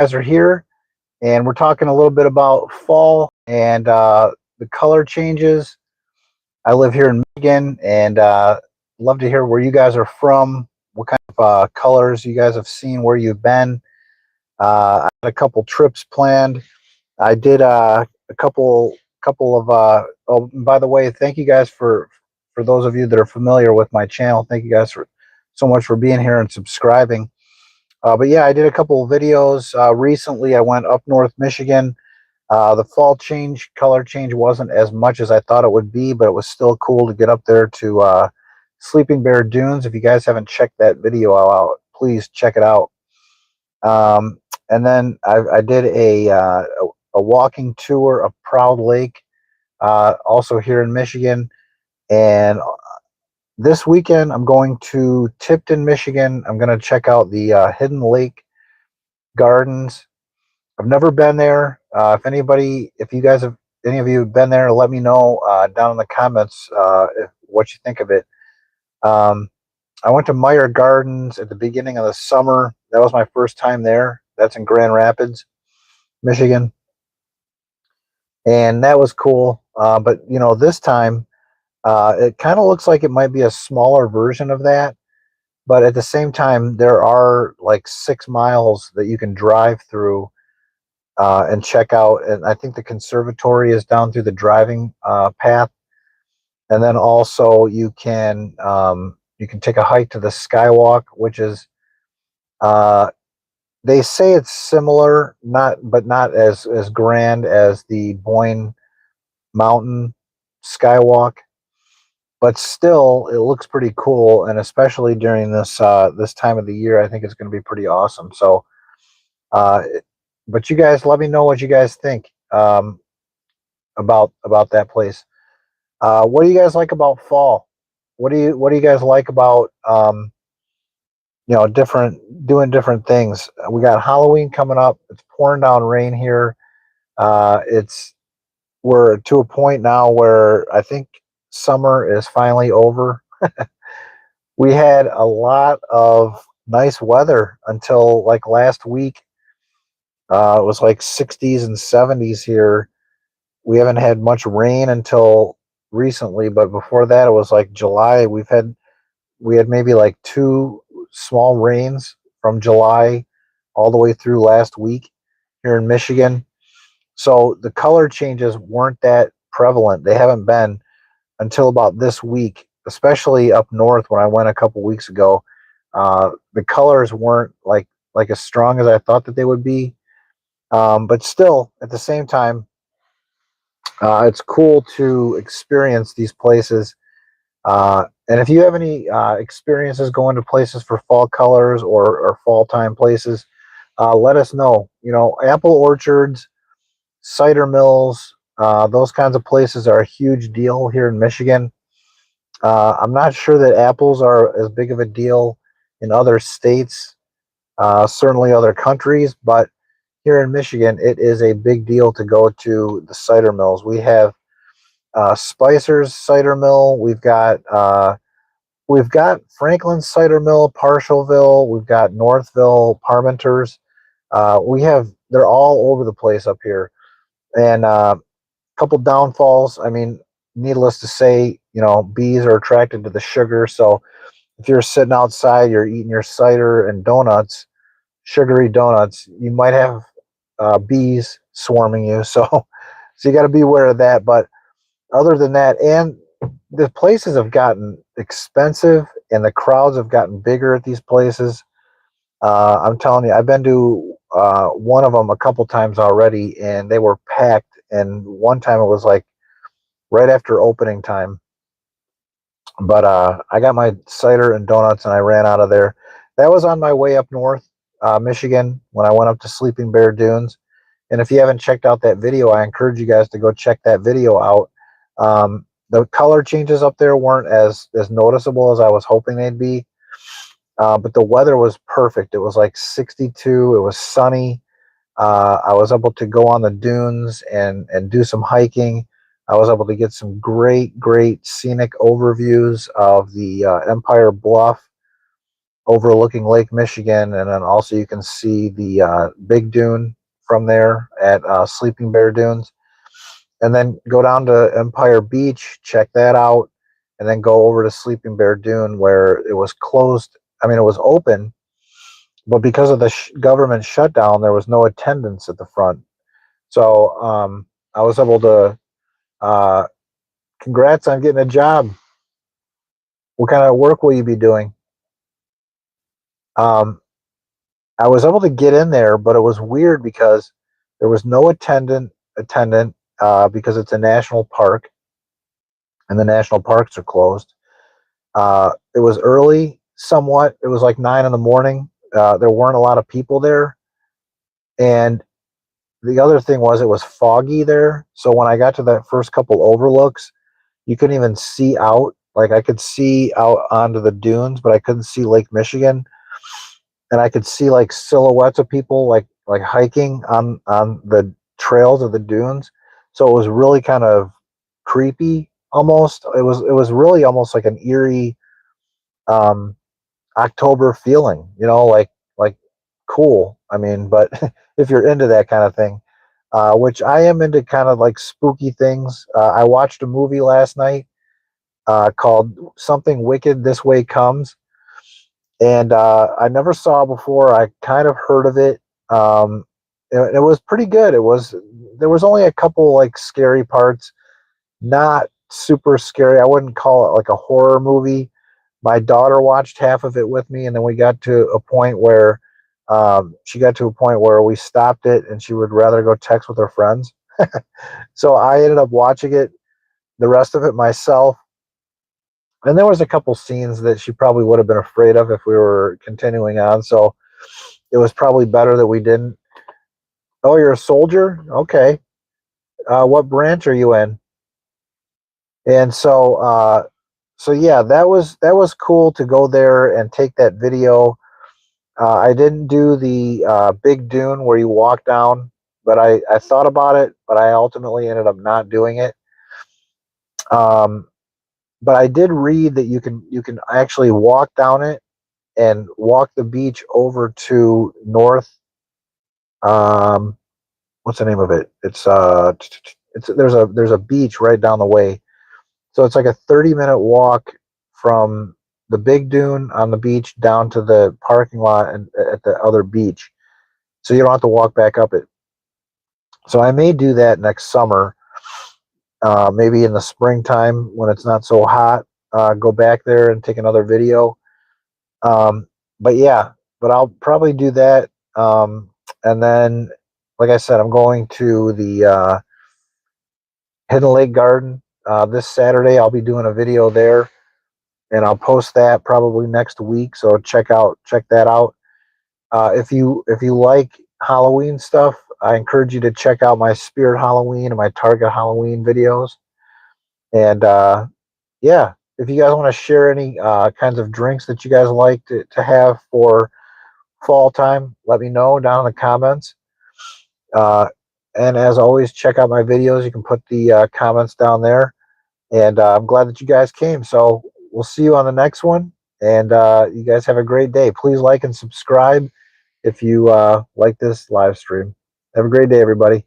guys are here, and we're talking a little bit about fall and the color changes. I live here in Michigan, and love to hear where you guys are from, what kind of colors you guys have seen, where you've been. I had a couple trips planned. I did a couple of. Oh, by the way, thank you guys for those of you that are familiar with my channel. Thank you guys for so much for being here and subscribing. But yeah, I did a couple of videos recently. I went up north Michigan. The fall color change wasn't as much as I thought it would be, but it was still cool to get up there to Sleeping Bear Dunes. If you guys haven't checked that video out, please check it out. And then I did a walking tour of Proud Lake, also here in Michigan. And this weekend, I'm going to Tipton, Michigan. I'm going to check out the Hidden Lake Gardens. I've never been there. If you guys have, any of you have been there, let me know down in the comments what you think of it. I went to Meyer Gardens at the beginning of the summer. That was my first time there. That's in Grand Rapids, Michigan, and that was cool. But this time it kind of looks like it might be a smaller version of that. But at the same time, there are like 6 miles that you can drive through and check out. And I think the conservatory is down through the driving path. And then also you can take a hike to the Skywalk, which is they say it's similar, not as grand as the Boyne Mountain Skywalk, but still it looks pretty cool. And especially during this time of the year, I think it's going to be pretty awesome. So uh, but you guys let me know what you guys think about that place. What do you guys like about fall? What do you guys like about doing different things? We got Halloween coming up. It's pouring down rain here. It's We're to a point now where I think summer is finally over. We had a lot of nice weather until like last week. It was like 60s and 70s here. We haven't had much rain until recently, but before that it was like July. We had maybe like two small rains from July all the way through last week here in Michigan. So the color changes weren't that prevalent. They haven't been until about this week, especially up north when I went a couple weeks ago. The colors weren't like as strong as I thought that they would be. But still, at the same time, it's cool to experience these places. And if you have any experiences going to places for fall colors or fall time places, let us know. Apple orchards, cider mills, those kinds of places are a huge deal here in Michigan. I'm not sure that apples are as big of a deal in other states, certainly other countries, but here in Michigan, it is a big deal to go to the cider mills. We have Spicer's cider mill. We've got Franklin cider mill, Parshallville. We've got Northville, Parmenters. They're all over the place up here, and couple downfalls. I mean, needless to say, bees are attracted to the sugar. So if you're sitting outside, you're eating your cider and donuts, sugary donuts, you might have bees swarming you. So you got to be aware of that. But other than that, and the places have gotten expensive, and the crowds have gotten bigger at these places. I'm telling you, I've been to one of them a couple times already, and they were packed. And one time it was like right after opening time. But I got my cider and donuts, and I ran out of there. That was on my way up north, Michigan, when I went up to Sleeping Bear Dunes. And if you haven't checked out that video, I encourage you guys to go check that video out. The color changes up there weren't as noticeable as I was hoping they'd be. But the weather was perfect. It was like 62. It was sunny. I was able to go on the dunes and do some hiking. I was able to get some great scenic overviews of the Empire Bluff overlooking Lake Michigan, and then also you can see the Big Dune from there at Sleeping Bear Dunes, and then go down to Empire Beach, check that out, and then go over to Sleeping Bear Dune where it was closed. I mean, it was open, but because of the government shutdown, there was no attendance at the front. So I was able to. Uh, Congrats on getting a job. What kind of work will you be doing? Um, I was able to get in there, but it was weird because there was no attendant because it's a national park and the national parks are closed. It was early, somewhat. It was like 9 in the morning. There weren't a lot of people there, and the other thing was it was foggy there. So when I got to that first couple overlooks, you couldn't even see out. Like I could see out onto the dunes, but I couldn't see Lake Michigan, and I could see like silhouettes of people like hiking on the trails of the dunes. So it was really kind of creepy almost. It was really almost like an eerie um October feeling, like cool. I mean, but if you're into that kind of thing, which I am into kind of like spooky things. I watched a movie last night called Something Wicked This Way Comes, and I never saw it before. I kind of heard of it. Um, it was pretty good. There was only a couple like scary parts, not super scary. I wouldn't call it like a horror movie. My daughter watched half of it with me, and then we got to a point where she got to a point where we stopped it, and she would rather go text with her friends. So I ended up watching it, the rest of it myself. And there was a couple scenes that she probably would have been afraid of if we were continuing on. So it was probably better that we didn't. Oh, you're a soldier? Okay. What branch are you in? And so yeah, that was cool to go there and take that video. I didn't do the big dune where you walk down, but I thought about it, but I ultimately ended up not doing it. Um, but I did read that you can actually walk down it and walk the beach over to North. Um, what's the name of it? It's there's a beach right down the way. So it's like a 30-minute walk from the big dune on the beach down to the parking lot and at the other beach. So you don't have to walk back up it. So I may do that next summer, maybe in the springtime when it's not so hot. Go back there and take another video. Um, but yeah, but I'll probably do that. And then, like I said, I'm going to the Hidden Lake Garden this Saturday. I'll be doing a video there, and I'll post that probably next week. So check that out. If you like Halloween stuff, I encourage you to check out my Spirit Halloween and my Target Halloween videos. And yeah, if you guys want to share any kinds of drinks that you guys like to have for fall time, let me know down in the comments. Uh, and as always, check out my videos. You can put the comments down there. And I'm glad that you guys came. So we'll see you on the next one. And you guys have a great day. Please like and subscribe if you like this live stream. Have a great day, everybody.